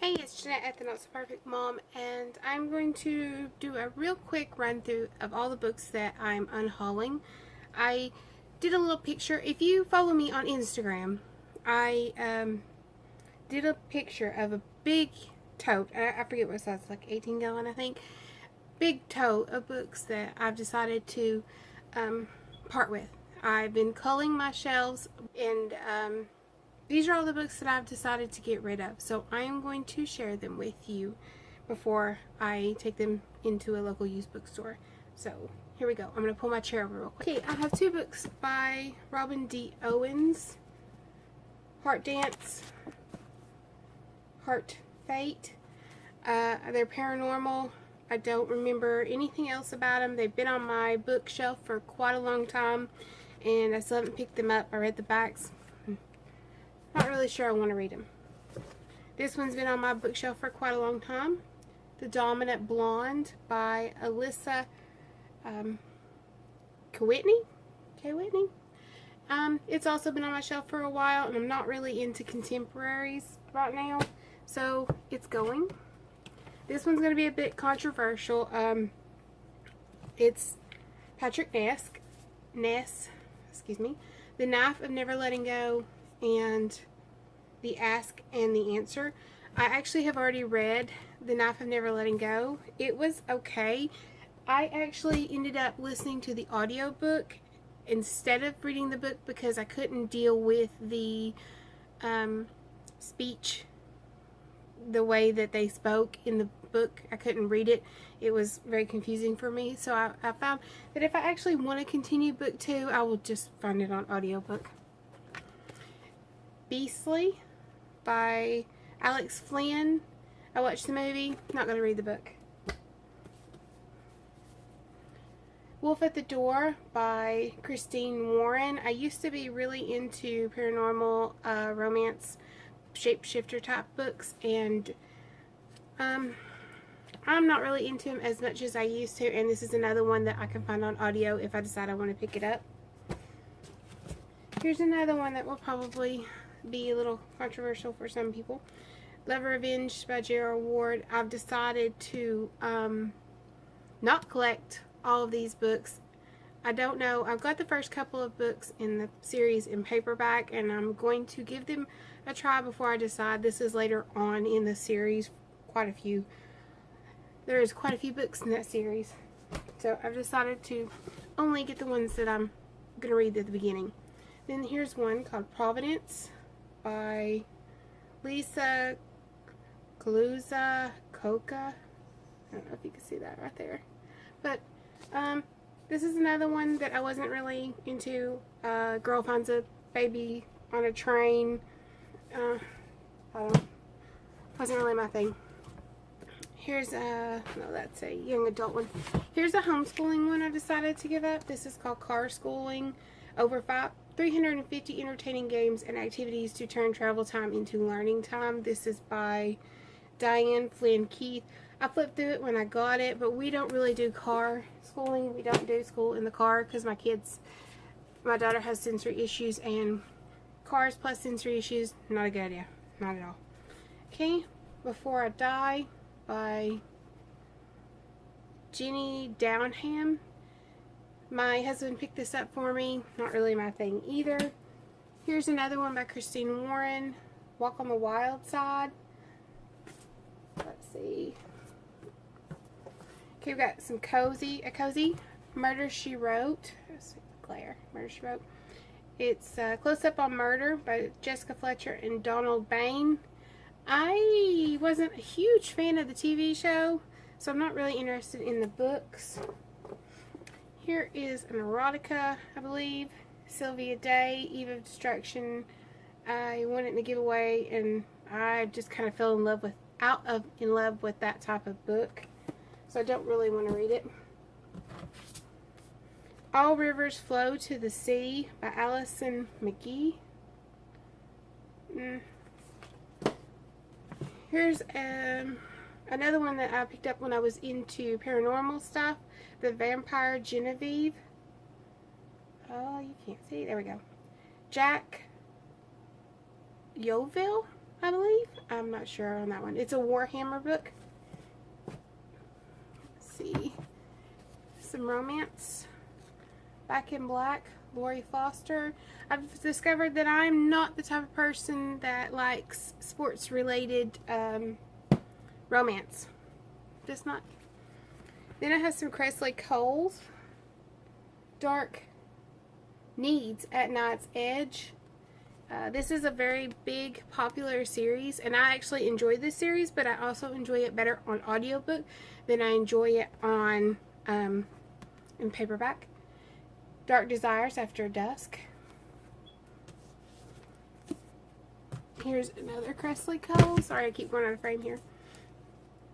Hey, it's Jeanette at the Not So Perfect Mom, and I'm going to do a real quick run through of all the books that I'm unhauling. I did a little picture. If you follow me on Instagram, I did a picture of a big tote. I forget what size, like 18 gallon, I think. Big tote of books that I've decided to part with. I've been culling my shelves, and these are all the books that I've decided to get rid of. So I am going to share them with you before I take them into a local used bookstore. So here we go. I'm going to pull my chair over real quick. Okay, I have two books by Robin D. Owens. Heart Dance, Heart Fate. They're paranormal. I don't remember anything else about them. They've been on my bookshelf for quite a long time, and I still haven't picked them up. I read the backs. Not really sure I want to read them. This one's been on my bookshelf for quite a long time. The Dominant Blonde by Alyssa Kawitney. It's also been on my shelf for a while, and I'm not really into contemporaries right now, so it's going. This one's going to be a bit controversial. It's Patrick Ness, The Knife of Never Letting Go, and The Ask and the Answer. I actually have already read The Knife of Never Letting Go. It was okay. I actually ended up listening to the audiobook instead of reading the book because I couldn't deal with the speech, the way that they spoke in the book. I couldn't read it. It was very confusing for me. So I found that if I actually want to continue book 2, I will just find it on audiobook. Beastly by Alex Flynn. I watched the movie, not going to read the book. Wolf at the Door by Christine Warren. I used to be really into paranormal romance shapeshifter type books, and I'm not really into them as much as I used to, and this is another one that I can find on audio if I decide I want to pick it up. Here's another one that will probably be a little controversial for some people. Love Revenge by Gerald Ward. I've decided to not collect all of these books. I don't know. I've got the first couple of books in the series in paperback, and I'm going to give them a try before I decide. This is later on in the series. There's quite a few books in that series. So I've decided to only get the ones that I'm going to read at the beginning. Then here's one called Providence by Lisa Kaluza Coca. I don't know if you can see that right there. But this is another one that I wasn't really into. Girl finds a baby on a train. Wasn't really my thing. Here's no, that's a young adult one. Here's a homeschooling one I decided to give up. This is called Car Schooling. Over 350 entertaining games and activities to turn travel time into learning time. This is by Diane Flynn Keith. I flipped through it when I got it, but we don't really do car schooling. We don't do school in the car because my daughter has sensory issues, and cars plus sensory issues, not a good idea. Not at all. Okay, Before I Die by Jenny Downham. My husband picked this up for me. Not really my thing either. Here's another one by Christine Warren. Walk on the Wild Side. Let's see. Okay, we've got a cozy Murder, She Wrote. Let's see the glare. Murder, She Wrote. It's Close Up on Murder by Jessica Fletcher and Donald Bain. I wasn't a huge fan of the TV show, so I'm not really interested in the books. Here is an erotica, I believe. Sylvia Day, Eve of Destruction. I won it in a giveaway, and I just kind of fell in love with that type of book. So I don't really want to read it. All Rivers Flow to the Sea by Allison McGee. Here's another one that I picked up when I was into paranormal stuff. The Vampire Genevieve. Oh, you can't see. There we go. Jack Yoville. I believe. I'm not sure on that one. It's a Warhammer book. Let's see. Some romance. Back in Black, Lori Foster. I've discovered that I'm not the type of person that likes sports-related romance. Just not. Then I have some Cressley Cole's Dark Needs at Night's Edge. This is a very big, popular series, and I actually enjoy this series, but I also enjoy it better on audiobook than I enjoy it on in paperback. Dark Desires After Dusk. Here's another Cressley Cole. Sorry, I keep going out of frame here.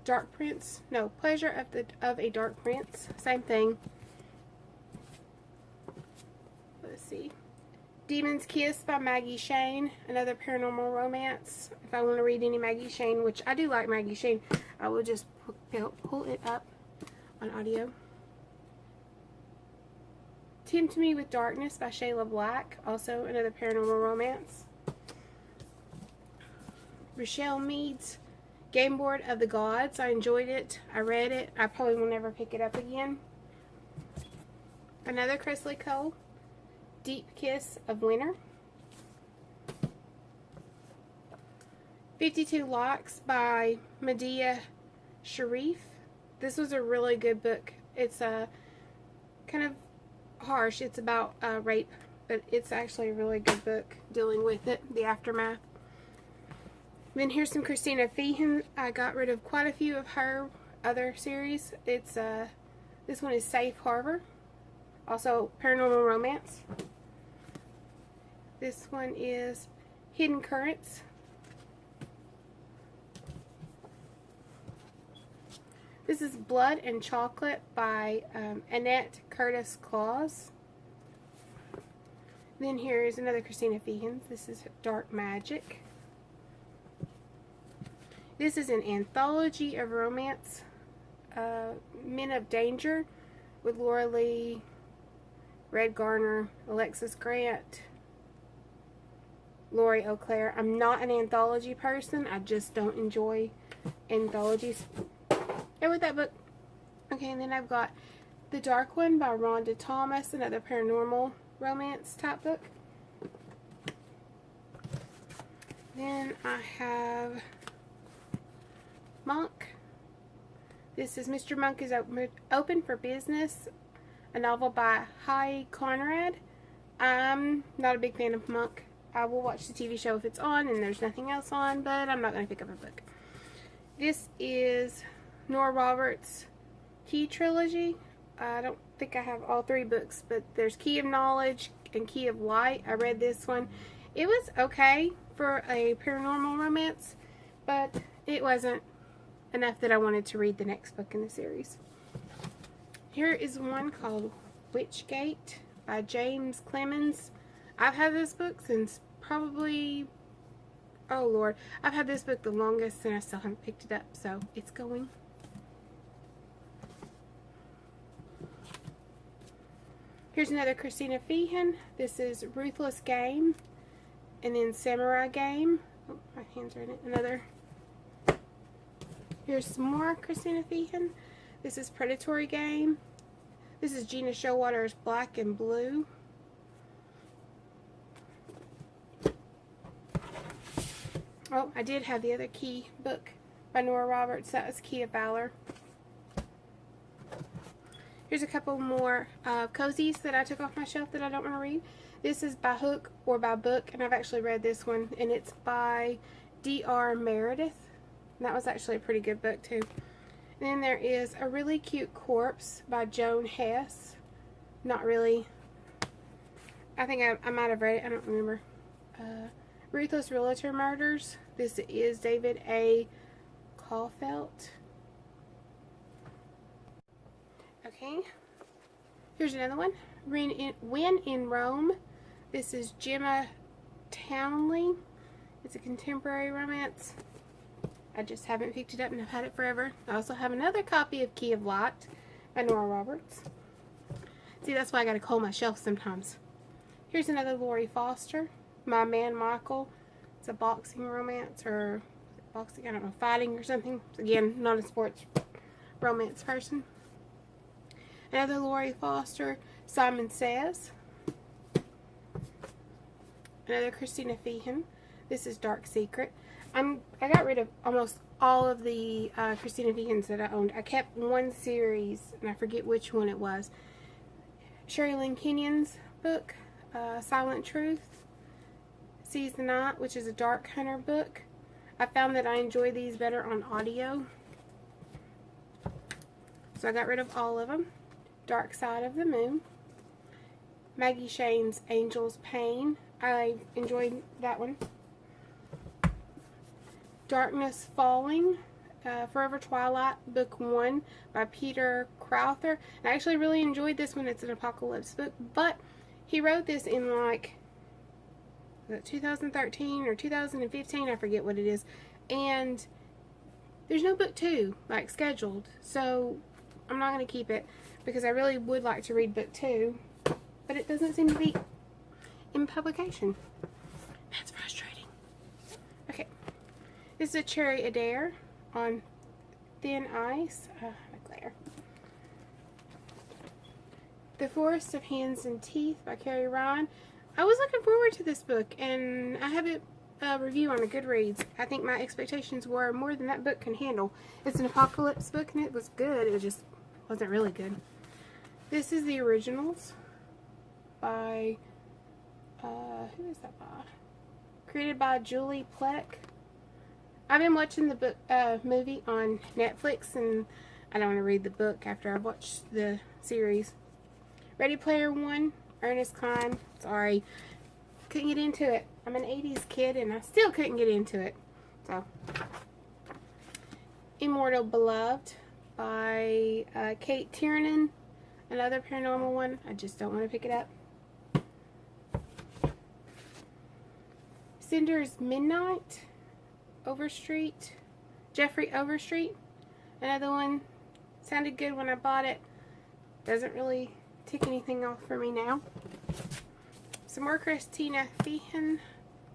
Dark Prince. No, Pleasure of a Dark Prince. Same thing. Let's see. Demon's Kiss by Maggie Shane. Another paranormal romance. If I want to read any Maggie Shane, which I do like Maggie Shane, I will just pull it up on audio. Tempt Me with Darkness by Shayla Black. Also another paranormal romance. Rochelle Mead's Game Board of the Gods. I enjoyed it. I read it. I probably will never pick it up again. Another Cressley Cole. Deep Kiss of Winter. 52 Locks by Medea Sharif. This was a really good book. It's kind of harsh. It's about rape, but it's actually a really good book dealing with it, the aftermath. Then here's some Christina Feehan. I got rid of quite a few of her other series. It's this one is Safe Harbor. Also paranormal romance. This one is Hidden Currents. This is Blood and Chocolate by Annette Curtis Claus. Then here is another Christina Feehan. This is Dark Magic. This is an anthology of romance. Men of Danger with Laura Lee, Red Garner, Alexis Grant, Lori O'Clair. I'm not an anthology person. I just don't enjoy anthologies. Go with that book. Okay, and then I've got The Dark One by Rhonda Thomas, another paranormal romance type book. Then I have Monk. This is Mr. Monk is Open for Business, a novel by Hy Conrad. I'm not a big fan of Monk. I will watch the TV show if it's on and there's nothing else on, but I'm not going to pick up a book. This is Nora Roberts' Key Trilogy. I don't think I have all three books, but there's Key of Knowledge and Key of Light. I read this one. It was okay for a paranormal romance, but it wasn't enough that I wanted to read the next book in the series. Here is one called Witchgate by James Clemens. I've had this book since probably, oh Lord, I've had this book the longest and I still haven't picked it up, so it's going. Here's another Christina Feehan. This is Ruthless Game, and then Samurai Game. Oh, my hands are in it. Another. Here's some more Christina Feehan. This is Predatory Game. This is Gina Showalter's Black and Blue. Oh, I did have the other Key book by Nora Roberts. That was Key of Valor. Here's a couple more cozies that I took off my shelf that I don't want to read. This is By Hook or By Book, and I've actually read this one, and it's by D.R. Meredith. And that was actually a pretty good book, too. And then there is A Really Cute Corpse by Joan Hess. Not really. I think I might have read it. I don't remember. Ruthless Realtor Murders. This is David A. Caulfield. Okay. Here's another one. When in Rome. This is Gemma Townley. It's a contemporary romance. I just haven't picked it up and I've had it forever. I also have another copy of Key of Light by Nora Roberts. See, that's why I gotta cull my shelf sometimes. Here's another Lori Foster. My Man Michael. It's a boxing romance, or boxing, I don't know, fighting or something. Again, not a sports romance person. Another Lori Foster, Simon Says. Another Christina Feehan. This is Dark Secret. I got rid of almost all of the Christina Feehans that I owned. I kept one series, and I forget which one it was. Sherry Lynn Kenyon's book, Silent Truth. Seize the Night, which is a Dark Hunter book. I found that I enjoy these better on audio, so I got rid of all of them. Dark Side of the Moon. Maggie Shane's Angel's Pain. I enjoyed that one. Darkness Falling, Forever Twilight, Book 1 by Peter Crowther. I actually really enjoyed this one. It's an apocalypse book, but he wrote this in like 2013 or 2015, I forget what it is, and there's no book 2 like scheduled, so I'm not going to keep it because I really would like to read book 2, but it doesn't seem to be in publication. That's frustrating. Okay, this is a Cherry Adair on Thin Ice. Glare. The Forest of Hands and Teeth by Carrie Ryan. I was looking forward to this book, and I have a review on a Goodreads. I think my expectations were more than that book can handle. It's an apocalypse book, and it was good. It just wasn't really good. This is the Originals by, who is that by? Created by Julie Pleck. I've been watching the book movie on Netflix, and I don't want to read the book after I've watched the series. Ready Player One, Ernest Cline. Sorry, couldn't get into it. I'm an 80s kid, and I still couldn't get into it. So, Immortal Beloved by Kate Tiernan. Another paranormal one. I just don't want to pick it up. Cinder's Midnight. Overstreet. Jeffrey Overstreet. Another one. Sounded good when I bought it. Doesn't really tick anything off for me now. Some more Christina Feehan.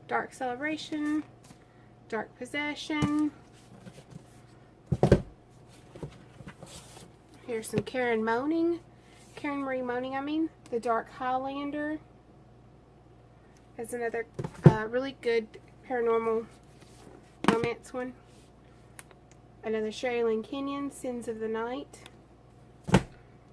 Dark Celebration. Dark Possession. Here's some Karen Marie Moaning, I mean. The Dark Highlander. That's another really good paranormal romance one. Another Sherry Lynn Kenyon, Sins of the Night.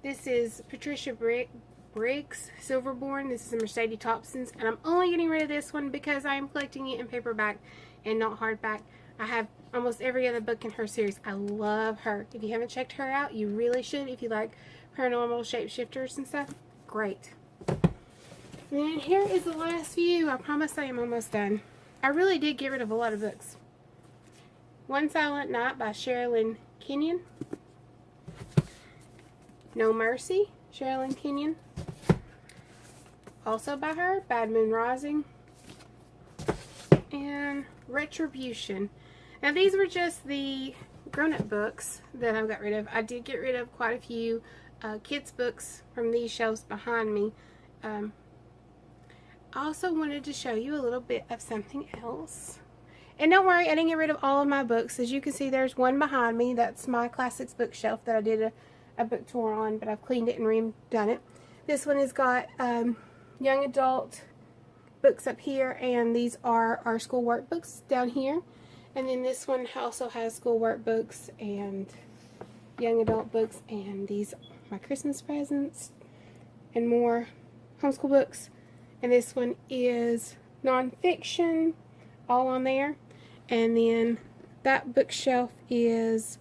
This is Patricia Briggs, Silverborn. This is a Mercedes Thompson's, and I'm only getting rid of this one because I'm collecting it in paperback and not hardback. I have almost every other book in her series. I love her. If you haven't checked her out, you really should. If you like paranormal shapeshifters and stuff, great. And here is the last few. I promise I am almost done. I really did get rid of a lot of books. One Silent Night by Sherry Lynn Kenyon. No Mercy, Sherry Lynn Kenyon. Also by her, Bad Moon Rising. And Retribution. Now these were just the grown-up books that I got rid of. I did get rid of quite a few kids books from these shelves behind me. I also wanted to show you a little bit of something else. And don't worry, I didn't get rid of all of my books. As you can see, there's one behind me. That's my classics bookshelf that I did a book tour on, but I've cleaned it and redone it. This one has got young adult books up here, and these are our school workbooks down here. And then this one also has school workbooks and young adult books, and these are my Christmas presents and more homeschool books. And this one is nonfiction, all on there. And then that bookshelf is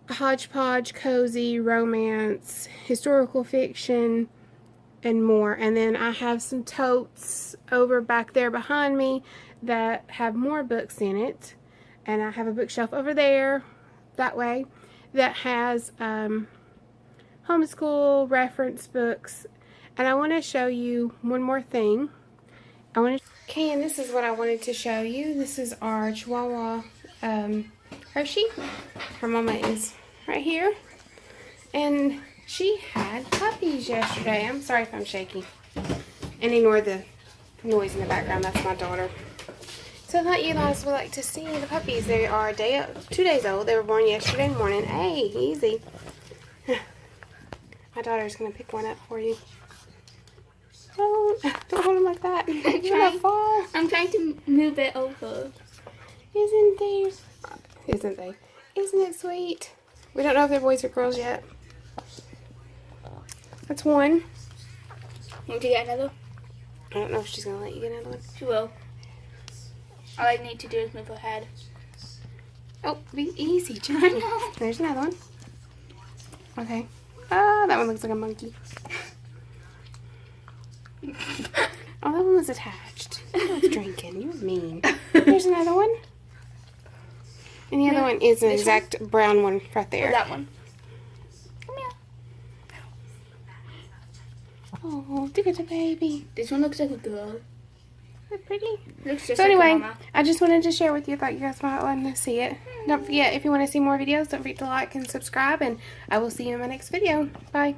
hodgepodge, cozy, romance, historical fiction, and more. And then I have some totes over back there behind me that have more books in it. And I have a bookshelf over there, that way, that has homeschool reference books. And I want to show you one more thing. Okay, and this is what I wanted to show you. This is our Chihuahua Hershey. Her mama is right here. And she had puppies yesterday. I'm sorry if I'm shaky. And ignore the noise in the background. That's my daughter. So I thought you guys would like to see the puppies. They are 2 days old. They were born yesterday morning. Hey, easy. My daughter's going to pick one up for you. Don't hold them like that. You're going to fall. I'm trying to move it over. Isn't it sweet? We don't know if they're boys or girls yet. That's one. Want to get another? I don't know if she's going to let you get another one. She will. All I need to do is move her head. Oh, be easy, John. There's another one. Okay. Ah, that one looks like a monkey. Oh, that one was attached. I was drinking. You were mean. There's another one. And the other one is an exact brown one right there. Or that one. Come here. Oh, look at the baby. This one looks like a girl. They're pretty. Looks just So like anyway, a mama. I just wanted to share with you. Thought you guys might want to see it. Don't forget, if you want to see more videos, don't forget to like and subscribe. And I will see you in my next video. Bye.